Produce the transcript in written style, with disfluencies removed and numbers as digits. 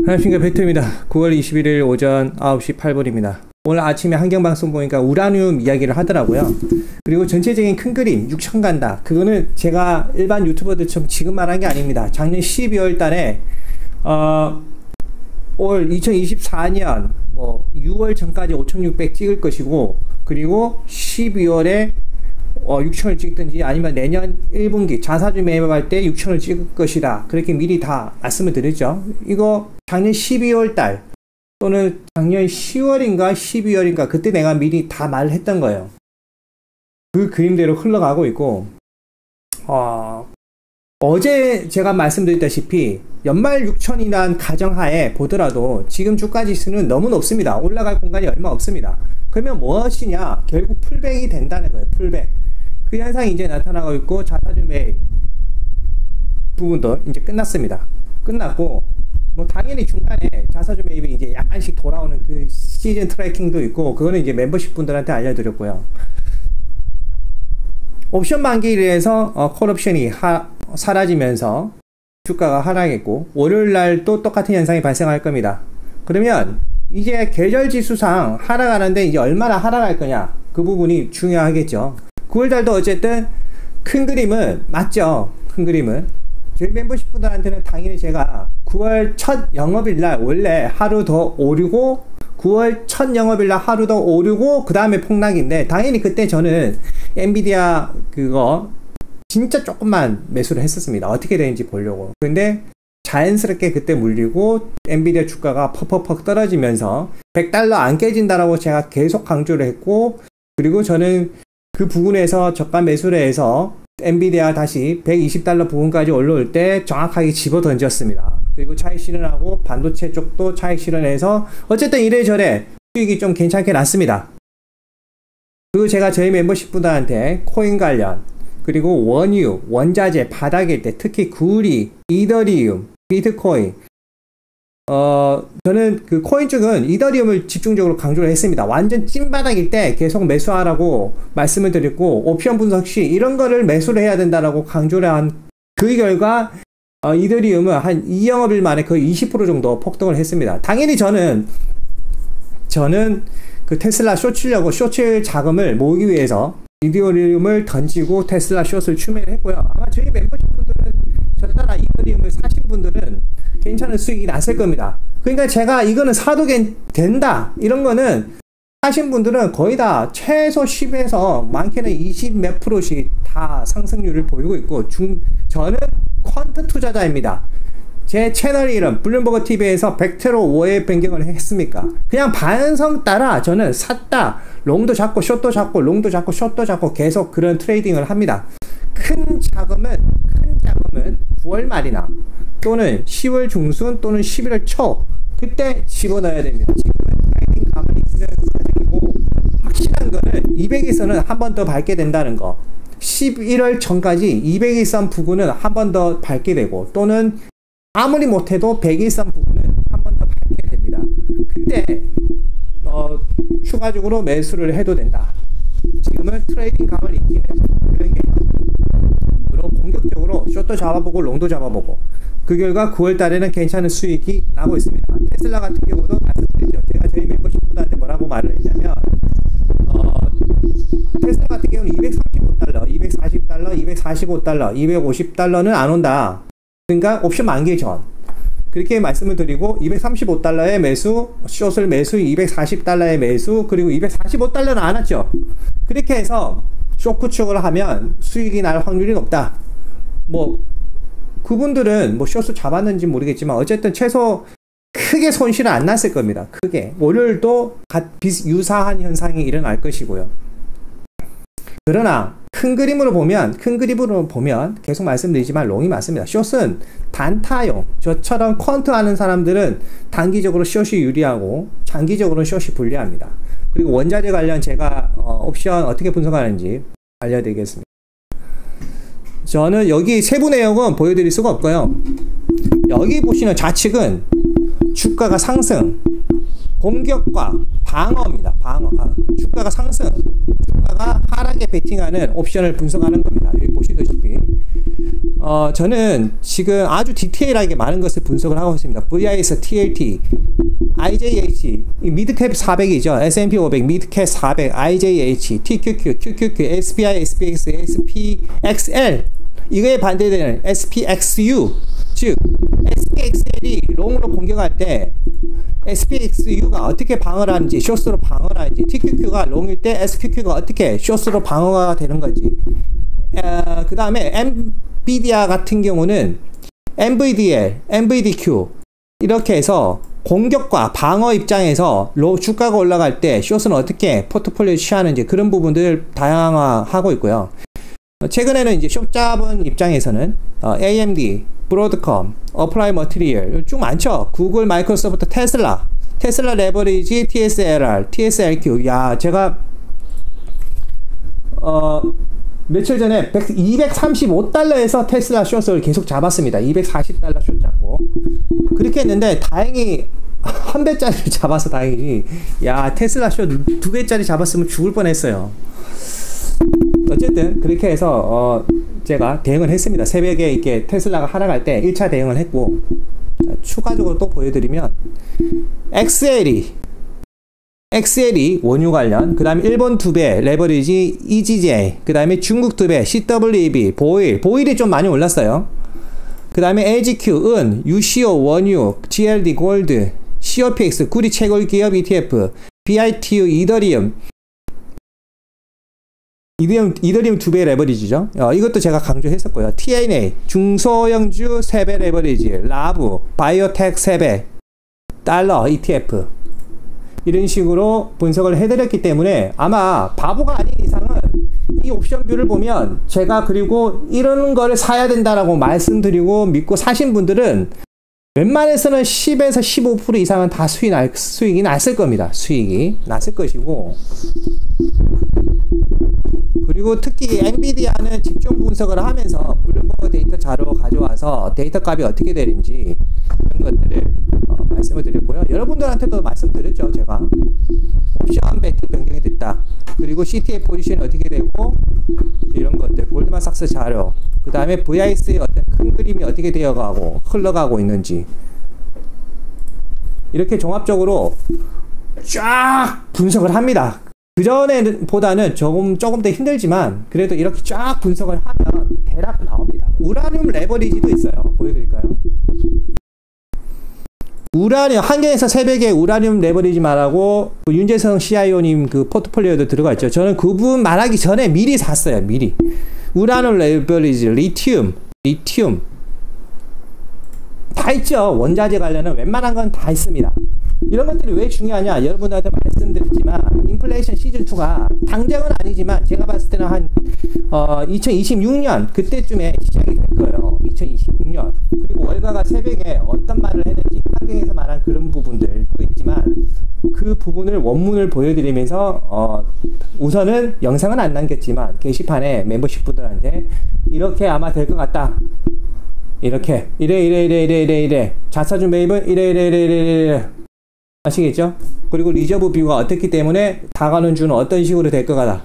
안녕하십니까, 팩트입니다. 9월 21일 오전 9시 8분입니다. 오늘 아침에 환경방송 보니까 우라늄 이야기를 하더라고요. 그리고 전체적인 큰 그림 6천 간다. 그거는 제가 일반 유튜버들처럼 지금 말한 게 아닙니다. 작년 12월 달에 올 2024년 6월 전까지 5,600 찍을 것이고, 그리고 12월에 6천을 찍든지 아니면 내년 1분기 자사주 매입할 때 6천을 찍을 것이다. 그렇게 미리 다 말씀을 드렸죠. 이거 작년 12월 달 또는 작년 10월인가 12월인가 그때 내가 미리 다 말을 했던 거예요. 그 그림대로 흘러가고 있고, 어제 제가 말씀드렸다시피 연말 6천이란 가정하에 보더라도 지금 주가 지수는 너무 높습니다. 올라갈 공간이 얼마 없습니다. 그러면 무엇이냐? 결국 풀백이 된다는 거예요. 풀백. 그 현상이 이제 나타나고 있고, 자사주 매입 부분도 이제 끝났습니다. 끝났고, 당연히 중간에 자사주 매입이 이제 약간씩 돌아오는 그 시즌 트래킹도 있고, 그거는 이제 멤버십 분들한테 알려드렸고요. 옵션 만기를 해서 콜옵션이 사라지면서 주가가 하락했고, 월요일날 또 똑같은 현상이 발생할 겁니다. 그러면 이제 계절 지수상 하락하는데 이제 얼마나 하락할 거냐, 그 부분이 중요하겠죠. 9월달도 어쨌든 큰 그림은 맞죠. 큰 그림은 저희 멤버십 분들한테는 당연히 제가 9월 첫 영업일날 원래 하루 더 오르고, 9월 첫 영업일날 하루 더 오르고 그 다음에 폭락인데, 당연히 그때 저는 엔비디아 그거 진짜 조금만 매수를 했었습니다. 어떻게 되는지 보려고. 근데 자연스럽게 그때 물리고 엔비디아 주가가 퍽퍽퍽 떨어지면서 100달러 안 깨진다라고 제가 계속 강조를 했고, 그리고 저는 그 부분에서 저가 매수를 해서 엔비디아 다시 120달러 부분까지 올라올 때 정확하게 집어 던졌습니다. 그리고 차익 실현하고 반도체 쪽도 차익 실현해서 어쨌든 이래저래 수익이 좀 괜찮게 났습니다. 그리고 제가 저희 멤버십 분들한테 코인 관련, 그리고 원유, 원자재 바닥일 때 특히 구리, 이더리움, 비트코인, 저는 그 코인 쪽은 이더리움을 집중적으로 강조를 했습니다. 완전 찐바닥일 때 계속 매수하라고 말씀을 드렸고, 옵션 분석 시 이런 거를 매수를 해야 된다라고 강조를 한 그 결과 이더리움은 한 2영업일 만에 거의 20% 정도 폭등을 했습니다. 당연히 저는 그 테슬라 숏치려고 숏칠 자금을 모으기 위해서 이더리움을 던지고 테슬라 숏을 추매를 했고요. 아마 저희 멤버십 분들은 저 따라 이더리움을 사신 분들은 괜찮은 수익이 났을 겁니다. 그러니까 제가 이거는 사도 된다, 이런 거는 하신 분들은 거의 다 최소 10에서 많게는 20 몇 프로씩 다 상승률을 보이고 있고, 저는 퀀트 투자자입니다. 제 채널 이름 블룸버그 TV에서 100태로 5회 변경을 했습니까? 그냥 반성 따라 저는 샀다, 롱도 잡고 숏도 잡고 롱도 잡고 숏도 잡고 계속 그런 트레이딩을 합니다. 큰 자금은 9월 말이나 또는 10월 중순 또는 11월 초 그때 집어넣어야 됩니다. 지금은 트레이딩 가만히 있으면 사정이고, 확실한 거는 200일선은 한 번 더 밟게 된다는 거, 11월 전까지 200일선 부분은 한 번 더 밟게 되고, 또는 아무리 못해도 100일선 부분은 한 번 더 밟게 됩니다. 그때 추가적으로 매수를 해도 된다. 지금은 트레이딩 가만히 있기는 그런 게, 그럼 공격적으로 숏도 잡아보고 롱도 잡아보고, 그 결과 9월 달에는 괜찮은 수익이 나고 있습니다. 테슬라 같은 경우도 말씀드리죠. 제가 저희 멤버십 분들한테 뭐라고 말을 했냐면, 테슬라 같은 경우는 235달러, 240달러, 245달러, 250달러는 안 온다. 그러니까 옵션 만기 전 그렇게 말씀을 드리고, 235달러의 매수, 숏을 매수, 240달러의 매수, 그리고 245달러는 안 왔죠. 그렇게 해서 숏구축을 하면 수익이 날 확률이 높다. 그분들은 숏을 잡았는지 모르겠지만 어쨌든 최소 크게 손실은 안 났을 겁니다. 크게. 월요일도 유사한 현상이 일어날 것이고요. 그러나 큰 그림으로 보면 계속 말씀드리지만 롱이 맞습니다. 숏은 단타용, 저처럼 퀀트 하는 사람들은 단기적으로 숏이 유리하고 장기적으로는 숏이 불리합니다. 그리고 원자재 관련 제가 옵션 어떻게 분석하는지 알려드리겠습니다. 저는 여기 세부 내용은 보여드릴 수가 없고요. 여기 보시는 좌측은 주가가 상승, 공격과 방어입니다. 방어. 주가가 상승, 주가가 하락에 베팅하는 옵션을 분석하는 겁니다. 여기 보시다시피 저는 지금 아주 디테일하게 많은 것을 분석을 하고 있습니다. VIS, TLT, IJH, 미드캡 400이죠. S&P 500, 미드캡 400, IJH, TQQ, QQQ, SPI, SPX, SPXL, 이거에 반대되는 SPXU, 즉 SPXL이 롱으로 공격할 때 SPXU가 어떻게 방어를 하는지, 숏으로 방어를 하는지, TQQ가 롱일 때 SQQ가 어떻게 숏으로 방어가 되는 건지, 그 다음에 엔비디아 같은 경우는 NVDL, NVDQ 이렇게 해서 공격과 방어 입장에서 주가가 올라갈 때 숏은 어떻게 포트폴리오 취하는지 그런 부분들을 다양화하고 있고요. 최근에는 이제 숏 잡은 입장에서는 AMD, 브로드컴, 어플라이 머티리얼 쭉 많죠. 구글, 마이크로소프트, 테슬라 레버리지, TSLR, TSLQ. 야, 제가 며칠 전에 235달러에서 테슬라 숏을 계속 잡았습니다. 240달러 숏 잡고 그렇게 했는데 다행히 한 배짜리 잡아서 다행이지. 야, 테슬라 숏 2배짜리 잡았으면 죽을 뻔했어요. 어쨌든 그렇게 해서 제가 대응을 했습니다. 새벽에 이렇게 테슬라가 하락할 때 1차 대응을 했고, 추가적으로 또 보여드리면 XLE 원유 관련, 그 다음에 일본 2배 레버리지 EGJ, 그 다음에 중국 2배 CWEB, 보일이 좀 많이 올랐어요. 그 다음에 LGQ, 은, UCO 원유, GLD 골드, COPX 구리 채굴 기업 ETF, BITU 이더리움 2배 레버리지죠. 이것도 제가 강조했었고요. TNA 중소형주 3배 레버리지, 라브 바이오텍 3배 달러 ETF, 이런 식으로 분석을 해드렸기 때문에 아마 바보가 아닌 이상은 이 옵션뷰를 보면 제가 그리고 이런 거를 사야 된다라고 말씀드리고 믿고 사신 분들은 웬만해서는 10에서 15% 이상은 다 수익이 났을 겁니다. 수익이 났을 것이고, 그리고 특히 엔비디아는 직종 분석을 하면서 블룸버그 데이터 자료 가져와서 데이터 값이 어떻게 되는지 그런 것들을 말씀을 드렸고요. 여러분들한테도 말씀드렸죠. 제가 옵션 베티 변경이 됐다, 그리고 CTA 포지션이 어떻게 되고 이런 것들, 골드만삭스 자료, 그 다음에 VIS의 어떤 큰 그림이 어떻게 되어가고 흘러가고 있는지, 이렇게 종합적으로 쫙 분석을 합니다. 그전보다는 조금 더 힘들지만 그래도 이렇게 쫙 분석을 하면 대략 나옵니다. 우라늄 레버리지도 있어요. 보여드릴까요? 한경에서 새벽에 우라늄 레버리지 말라고 윤재성 CIO님 그 포트폴리오도 들어가 있죠. 저는 그 부분 말하기 전에 미리 샀어요. 미리. 우라늄 레버리지, 리튬 다 있죠. 원자재 관련은 웬만한 건 다 있습니다. 이런 것들이 왜 중요하냐, 여러분들한테 말씀드렸지만 인플레이션 시즌2가 당장은 아니지만 제가 봤을 때는 한 2026년 그때쯤에 시작이 될 거예요. 2026년. 그리고 월가가 새벽에 어떤 말을 했는지 환경에서 말한 그런 부분들도 있지만 그 부분을 원문을 보여드리면서 우선은 영상은 안 남겼지만 게시판에 멤버십 분들한테 이렇게 아마 될 것 같다, 이렇게 이래 자사주 매입은 이래 아시겠죠? 그리고 리저브 뷰가 어떻기 때문에 다가오는 주는 어떤 식으로 될 것 같다,